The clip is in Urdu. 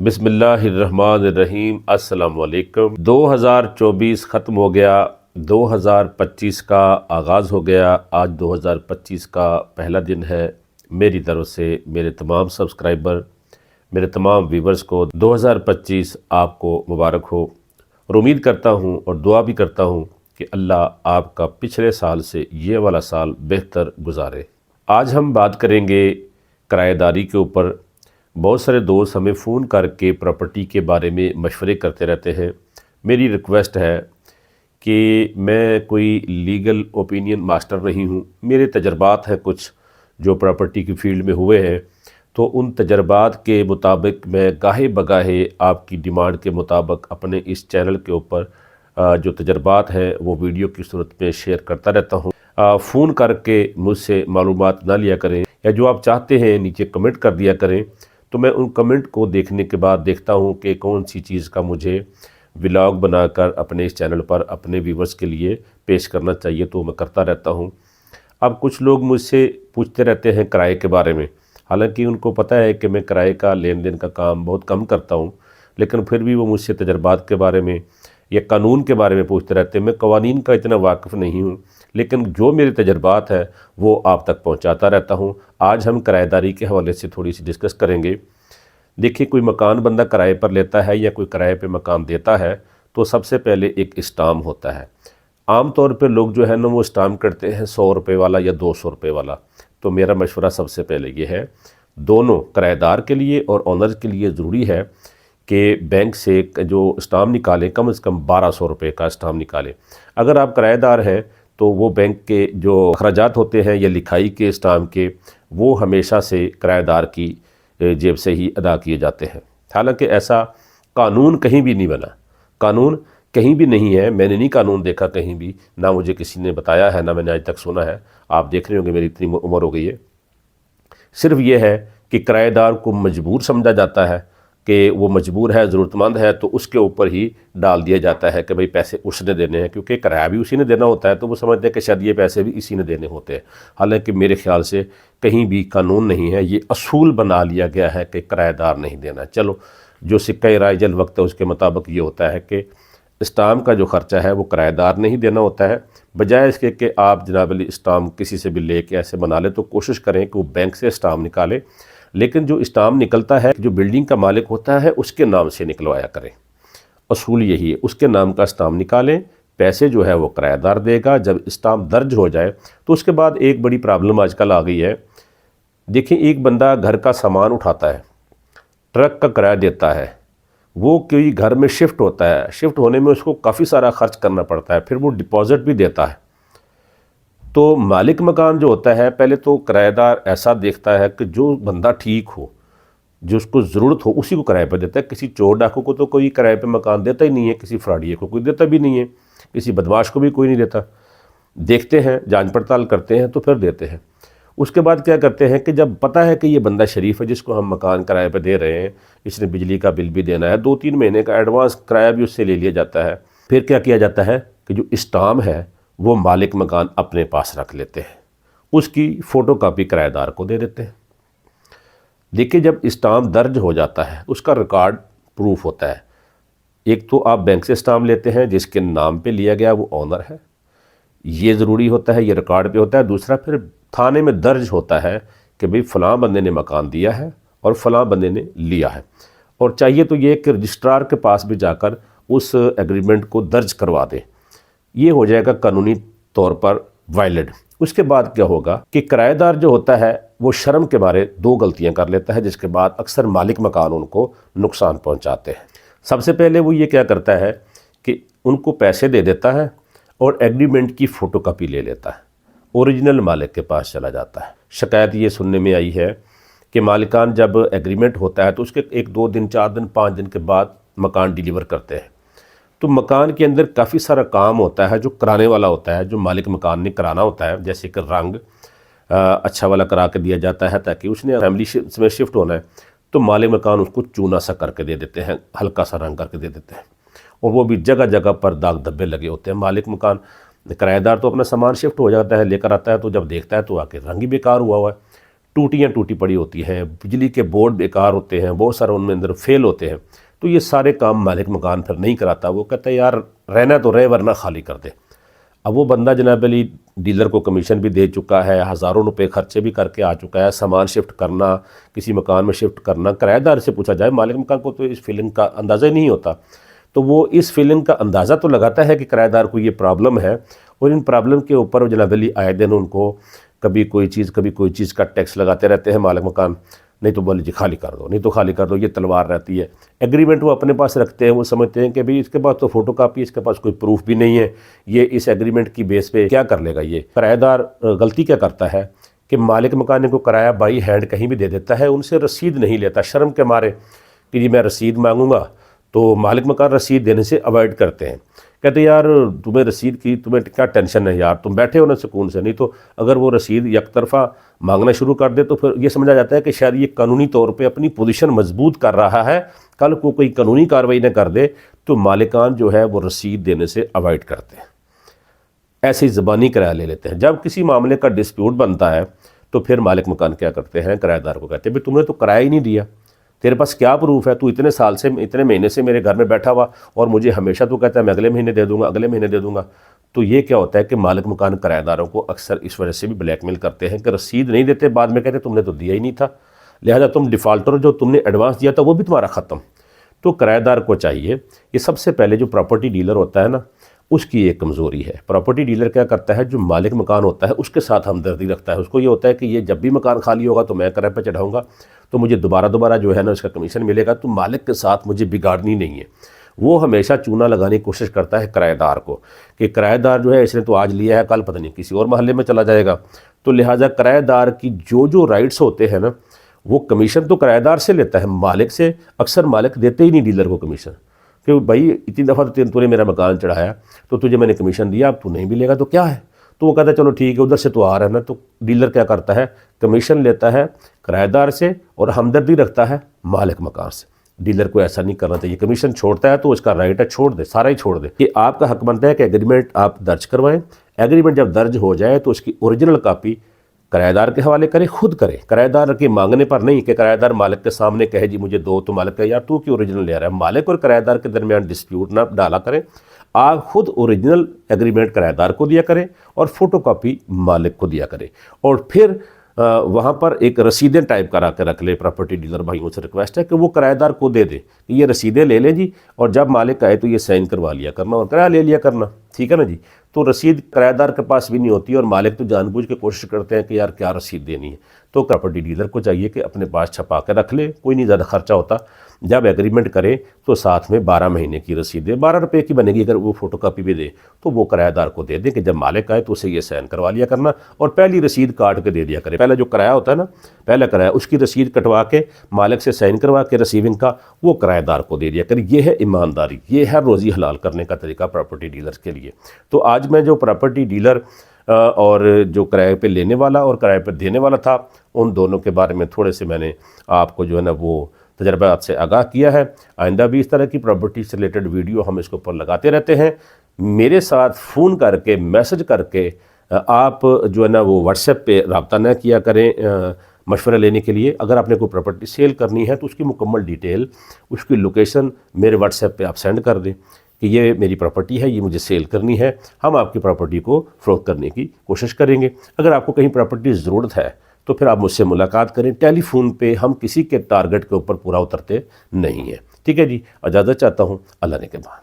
بسم اللہ الرحمن الرحیم۔ السلام علیکم۔ 2024 ختم ہو گیا، 2025 کا آغاز ہو گیا۔ آج 2025 کا پہلا دن ہے۔ میری طرف سے میرے تمام سبسکرائبر، میرے تمام ویورز کو 2025 آپ کو مبارک ہو، اور امید کرتا ہوں اور دعا بھی کرتا ہوں کہ اللہ آپ کا پچھلے سال سے یہ والا سال بہتر گزارے۔ آج ہم بات کریں گے کرایہ داری کے اوپر۔ بہت سارے دوست ہمیں فون کر کے پراپرٹی کے بارے میں مشورے کرتے رہتے ہیں۔ میری ریکویسٹ ہے کہ میں کوئی لیگل اوپینین ماسٹر نہیں ہوں، میرے تجربات ہیں کچھ جو پراپرٹی کی فیلڈ میں ہوئے ہیں، تو ان تجربات کے مطابق میں گاہے بگاہے آپ کی ڈیمانڈ کے مطابق اپنے اس چینل کے اوپر جو تجربات ہیں وہ ویڈیو کی صورت میں شیئر کرتا رہتا ہوں۔ فون کر کے مجھ سے معلومات نہ لیا کریں، یا جو آپ چاہتے ہیں نیچے کمنٹ کر دیا کریں، تو میں ان کمنٹ کو دیکھنے کے بعد دیکھتا ہوں کہ کون سی چیز کا مجھے ولاگ بنا کر اپنے اس چینل پر اپنے ویورز کے لیے پیش کرنا چاہیے، تو میں کرتا رہتا ہوں۔ اب کچھ لوگ مجھ سے پوچھتے رہتے ہیں کرائے کے بارے میں، حالانکہ ان کو پتہ ہے کہ میں کرائے کا لین دین کا کام بہت کم کرتا ہوں، لیکن پھر بھی وہ مجھ سے تجربات کے بارے میں یا قانون کے بارے میں پوچھتے رہتے ہیں۔ میں قوانین کا اتنا واقف نہیں ہوں، لیکن جو میرے تجربات ہیں وہ آپ تک پہنچاتا رہتا ہوں۔ آج ہم کرایہ داری کے حوالے سے تھوڑی سی ڈسکس کریں گے۔ دیکھیے، کوئی مکان بندہ کرائے پر لیتا ہے یا کوئی کرائے پہ مکان دیتا ہے تو سب سے پہلے ایک اسٹام ہوتا ہے۔ عام طور پہ لوگ جو ہے نا وہ اسٹام کرتے ہیں 100 روپے والا یا 200 روپے والا۔ تو میرا مشورہ سب سے پہلے یہ ہے، دونوں کرایہ دار کے لیے اور اونر کے لیے ضروری ہے کہ بینک سے جو اسٹام نکالیں کم از کم 1200 روپے کا اسٹام نکالیں۔ اگر آپ کرایہ دار ہیں تو وہ بینک کے جو اخراجات ہوتے ہیں یا لکھائی کے اسٹام کے، وہ ہمیشہ سے کرایہ دار کی جیب سے ہی ادا کیے جاتے ہیں۔ حالانکہ ایسا قانون کہیں بھی نہیں بنا، قانون کہیں بھی نہیں ہے، میں نے نہیں قانون دیکھا کہیں بھی، نہ مجھے کسی نے بتایا ہے، نہ میں نے آج تک سنا ہے۔ آپ دیکھ رہے ہوں گے میری اتنی عمر ہو گئی ہے۔ صرف یہ ہے کہ کرایہ دار کو مجبور سمجھا جاتا ہے کہ وہ مجبور ہے، ضرورت مند ہے، تو اس کے اوپر ہی ڈال دیا جاتا ہے کہ بھئی پیسے اس نے دینے ہیں، کیونکہ کرایہ بھی اسی نے دینا ہوتا ہے، تو وہ سمجھتے ہیں کہ شاید یہ پیسے بھی اسی نے دینے ہوتے ہیں۔ حالانکہ میرے خیال سے کہیں بھی قانون نہیں ہے، یہ اصول بنا لیا گیا ہے کہ کرایہ دار نہیں دینا۔ چلو، جو سکہ رائج الوقت ہے اس کے مطابق یہ ہوتا ہے کہ اسٹام کا جو خرچہ ہے وہ کرایہ دار نہیں دینا ہوتا ہے، بجائے اس کے کہ آپ جناب علی اسٹام کسی سے بھی لے کے ایسے بنا لیں، تو کوشش کریں کہ وہ بینک سے اسٹام نکالے، لیکن جو اسٹام نکلتا ہے جو بلڈنگ کا مالک ہوتا ہے اس کے نام سے نکلوایا کریں۔ اصول یہی ہے، اس کے نام کا اسٹام نکالیں، پیسے جو ہے وہ کرایہ دار دے گا۔ جب اسٹام درج ہو جائے تو اس کے بعد ایک بڑی پرابلم آج کل آ گئی ہے۔ دیکھیں، ایک بندہ گھر کا سامان اٹھاتا ہے، ٹرک کا کرایہ دیتا ہے، وہ کوئی گھر میں شفٹ ہوتا ہے، شفٹ ہونے میں اس کو کافی سارا خرچ کرنا پڑتا ہے، پھر وہ ڈپازٹ بھی دیتا ہے۔ تو مالک مکان جو ہوتا ہے، پہلے تو کرایہ دار ایسا دیکھتا ہے کہ جو بندہ ٹھیک ہو، جو اس کو ضرورت ہو، اسی کو کرایہ پہ دیتا ہے۔ کسی چور ڈاکو کو تو کوئی کرایہ پہ مکان دیتا ہی نہیں ہے، کسی فراڈیے کو کوئی دیتا بھی نہیں ہے، کسی بدمعاش کو بھی کوئی نہیں دیتا۔ دیکھتے ہیں، جانچ پڑتال کرتے ہیں تو پھر دیتے ہیں۔ اس کے بعد کیا کرتے ہیں کہ جب پتہ ہے کہ یہ بندہ شریف ہے جس کو ہم مکان کرایہ پہ دے رہے ہیں، اس نے بجلی کا بل بھی دینا ہے، 2-3 مہینے کا ایڈوانس کرایہ بھی اس سے لے لیا جاتا ہے، پھر کیا کیا جاتا ہے کہ جو اسٹام ہے وہ مالک مکان اپنے پاس رکھ لیتے ہیں، اس کی فوٹو کاپی کرایہ دار کو دے دیتے ہیں۔ دیکھیں، جب اسٹام درج ہو جاتا ہے اس کا ریکارڈ پروف ہوتا ہے۔ ایک تو آپ بینک سے اسٹام لیتے ہیں، جس کے نام پہ لیا گیا وہ اونر ہے، یہ ضروری ہوتا ہے، یہ ریکارڈ پہ ہوتا ہے۔ دوسرا پھر تھانے میں درج ہوتا ہے کہ بھئی فلاں بندے نے مکان دیا ہے اور فلاں بندے نے لیا ہے، اور چاہیے تو یہ کہ رجسٹرار کے پاس بھی جا کر اس ایگریمنٹ کو درج کروا دیں، یہ ہو جائے گا قانونی طور پر وائلڈ۔ اس کے بعد کیا ہوگا کہ کرایہ دار جو ہوتا ہے وہ شرم کے مارے 2 غلطیاں کر لیتا ہے، جس کے بعد اکثر مالک مکان ان کو نقصان پہنچاتے ہیں۔ سب سے پہلے وہ یہ کیا کرتا ہے کہ ان کو پیسے دے دیتا ہے اور ایگریمنٹ کی فوٹو کاپی لے لیتا ہے، اوریجنل مالک کے پاس چلا جاتا ہے۔ شکایت یہ سننے میں آئی ہے کہ مالکان جب ایگریمنٹ ہوتا ہے تو اس کے 1-2 دن 4 دن 5 دن کے بعد مکان ڈیلیور کرتے ہیں، تو مکان کے اندر کافی سارا کام ہوتا ہے جو کرانے والا ہوتا ہے، جو مالک مکان نے کرانا ہوتا ہے، جیسے کہ رنگ اچھا والا کرا کے دیا جاتا ہے تاکہ اس نے فیملی میں شفٹ ہونا ہے، تو مالک مکان اس کو چونا سا کر کے دے دیتے ہیں، ہلکا سا رنگ کر کے دے دیتے ہیں، اور وہ بھی جگہ جگہ پر داغ دھبے لگے ہوتے ہیں۔ مالک مکان کرایہ دار تو اپنا سامان شفٹ ہو جاتا ہے، لے کر آتا ہے، تو جب دیکھتا ہے تو آ کے رنگ ہی بیکار ہوا ہے، ٹوٹیاں ٹوٹی پڑی ہوتی ہیں، بجلی کے بورڈ بیکار ہوتے ہیں، بہت سارے ان میں اندر فیل ہوتے ہیں، تو یہ سارے کام مالک مکان پھر نہیں کراتا، وہ کہتا ہے یار رہنا تو رہے ورنہ خالی کر دے۔ اب وہ بندہ جناب علی ڈیلر کو کمیشن بھی دے چکا ہے، ہزاروں روپے خرچے بھی کر کے آ چکا ہے، سامان شفٹ کرنا، کسی مکان میں شفٹ کرنا، کرایہ دار سے پوچھا جائے مالک مکان کو تو اس فیلنگ کا اندازہ ہی نہیں ہوتا، تو وہ اس فیلنگ کا اندازہ تو لگاتا ہے کہ کرایہ دار کو یہ پرابلم ہے، اور ان پرابلم کے اوپر جناب علی آئے دن ان کو کبھی کوئی چیز کا ٹیکس لگاتے رہتے ہیں مالک مکان، نہیں تو بولے جی خالی کر دو، نہیں تو خالی کر دو، یہ تلوار رہتی ہے۔ ایگریمنٹ وہ اپنے پاس رکھتے ہیں، وہ سمجھتے ہیں کہ بھئی اس کے پاس تو فوٹو کاپی، اس کے پاس کوئی پروف بھی نہیں ہے، یہ اس ایگریمنٹ کی بیس پہ کیا کر لے گا۔ یہ کرایہ دار غلطی کیا کرتا ہے کہ مالک مکان کو کرایہ بائی ہینڈ کہیں بھی دے دیتا ہے، ان سے رسید نہیں لیتا شرم کے مارے کہ جی میں رسید مانگوں گا، تو مالک مکان رسید دینے سے اوائڈ کرتے ہیں، کہتے ہیں یار تمہیں رسید کی تمہیں کیا ٹینشن ہے یار، تم بیٹھے ہو نا سکون سے، نہیں تو اگر وہ رسید یک طرفہ مانگنا شروع کر دے تو پھر یہ سمجھا جاتا ہے کہ شاید یہ قانونی طور پہ اپنی پوزیشن مضبوط کر رہا ہے، کل کو کوئی قانونی کارروائی نہ کر دے تو مالکان جو ہے وہ رسید دینے سے اوائڈ کرتے ہیں، ایسے ہی زبانی کرایہ لے لیتے ہیں۔ جب کسی معاملے کا ڈسپیوٹ بنتا ہے تو پھر مالک مکان کیا کرتے ہیں، کرایہ دار کو کہتے ہیں بھئی تم نے تو کرایہ ہی نہیں دیا، تیرے پاس کیا پروف ہے، تو اتنے سال سے اتنے مہینے سے میرے گھر میں بیٹھا ہوا اور مجھے ہمیشہ تو کہتا ہے میں اگلے مہینے دے دوں گا، اگلے مہینے دے دوں گا۔ تو یہ کیا ہوتا ہے کہ مالک مکان کرایہ داروں کو اکثر اس وجہ سے بھی بلیک میل کرتے ہیں کہ رسید نہیں دیتے، بعد میں کہتے تم نے تو دیا ہی نہیں تھا، لہذا تم ڈیفالٹر جو تم نے ایڈوانس دیا تھا وہ بھی تمہارا ختم۔ تو کرایہ دار کو چاہیے، یہ سب سے پہلے جو پراپرٹی ڈیلر ہوتا ہے نا، اس کی ایک کمزوری ہے۔ پراپرٹی ڈیلر کیا کرتا ہے، جو مالک مکان ہوتا ہے اس کے ساتھ ہمدردی رکھتا ہے، اس کو یہ ہوتا ہے کہ یہ جب بھی مکان خالی ہوگا تو میں کرایہ پہ چڑھاؤں گا تو مجھے دوبارہ جو ہے نا اس کا کمیشن ملے گا، تو مالک کے ساتھ مجھے بگاڑنی نہیں ہے۔ وہ ہمیشہ چونا لگانے کی کوشش کرتا ہے کرایہ دار کو کہ کرایہ دار جو ہے اس نے تو آج لیا ہے، کل پتہ نہیں کسی اور محلے میں چلا جائے گا، تو لہٰذا کرایہ دار کی جو رائٹس ہوتے ہیں نا، وہ کمیشن تو کرایہ دار سے لیتا ہے، مالک سے اکثر مالک دیتے ہی نہیں ڈیلر کو کمیشن، کہ بھائی اتنی دفعہ تو نے میرا مکان چڑھایا تو تجھے میں نے کمیشن دیا، اب تو نہیں ملے گا تو کیا ہے، تو وہ کہتا ہے چلو ٹھیک ہے ادھر سے تو آ رہا ہے نا، تو ڈیلر کیا کرتا ہے، کمیشن لیتا ہے کرایہ دار سے اور ہمدردی رکھتا ہے مالک مکان سے۔ ڈیلر کو ایسا نہیں کرنا چاہیے، کمیشن چھوڑتا ہے تو اس کا رائٹ ہے چھوڑ دے، سارا ہی چھوڑ دے، کہ آپ کا حق بنتا ہے کہ ایگریمنٹ آپ درج کروائیں، ایگریمنٹ جب درج ہو جائے تو اس کی اوریجنل کاپی کرایہ دار کے حوالے کرے، خود کرے، کرایہ دار کے مانگنے پر نہیں کہ کرایہ دار مالک کے سامنے کہے جی مجھے دو، تو مالک کہے یار تو کیوں اوریجنل لے رہا ہے۔ مالک اور کرایہ دار کے درمیان ڈسپیوٹ نہ ڈالا کریں، آپ خود اوریجنل ایگریمنٹ کرایہ دار کو دیا کریں اور فوٹو کاپی مالک کو دیا کریں، اور پھر وہاں پر ایک رسیدیں ٹائپ کرا کے رکھ لے۔ پراپرٹی ڈیلر بھائیوں سے ریکویسٹ ہے کہ وہ کرایہ دار کو دے دے کہ یہ رسیدیں لے لیں جی، اور جب مالک آئے تو یہ سائن کروا لیا کرنا اور کرایہ لے لیا کرنا، ٹھیک ہے نا جی۔ تو رسید کرایہ دار کے پاس بھی نہیں ہوتی اور مالک تو جان بوجھ کے کوشش کرتے ہیں کہ یار کیا رسید دینی ہے، تو پراپرٹی ڈیلر کو چاہیے کہ اپنے پاس چھپا کے رکھ لے، کوئی نہیں زیادہ خرچہ ہوتا، جب ایگریمنٹ کرے تو ساتھ میں 12 مہینے کی رسید دے، 12 روپے کی بنے گی، اگر وہ فوٹو کاپی بھی دے تو وہ کرایہ دار کو دے دیں کہ جب مالک آئے تو اسے یہ سائن کروا لیا کرنا، اور پہلی رسید کاٹ کے دے دیا کرے، پہلا جو کرایہ ہوتا ہے نا، پہلا کرایہ اس کی رسید کٹوا کے مالک سے سائن کروا کے ریسیونگ کا وہ کرایہ دار کو دے دیا کرے۔ یہ ہے ایمانداری، یہ ہے روزی حلال کرنے کا طریقہ پراپرٹی ڈیلرز کے لیے۔ تو آج میں جو پراپرٹی ڈیلر اور جو کرایہ پہ لینے والا اور کرایہ پہ دینے والا تھا، ان دونوں کے بارے میں تھوڑے سے میں نے آپ کو جو ہے نا وہ تجربات سے آگاہ کیا ہے۔ آئندہ بھی اس طرح کی پراپرٹی سے ریلیٹڈ ویڈیو ہم اس کے اوپر لگاتے رہتے ہیں۔ میرے ساتھ فون کر کے میسج کر کے آپ جو ہے نا وہ واٹس ایپ پہ رابطہ نہ کیا کریں مشورہ لینے کے لیے۔ اگر آپ نے کوئی پراپرٹی سیل کرنی ہے تو اس کی مکمل ڈیٹیل، اس کی لوکیشن میرے واٹس ایپ پہ آپ سینڈ کر دیں کہ یہ میری پراپرٹی ہے، یہ مجھے سیل کرنی ہے، ہم آپ کی پراپرٹی کو فروخت کرنے کی کوشش کریں گے۔ اگر آپ کو کہیں پراپرٹی ضرورت ہے تو پھر آپ مجھ سے ملاقات کریں، ٹیلی فون پہ ہم کسی کے ٹارگٹ کے اوپر پورا اترتے نہیں ہیں، ٹھیک ہے جی۔ اجازت چاہتا ہوں، اللہ نے کے بعد۔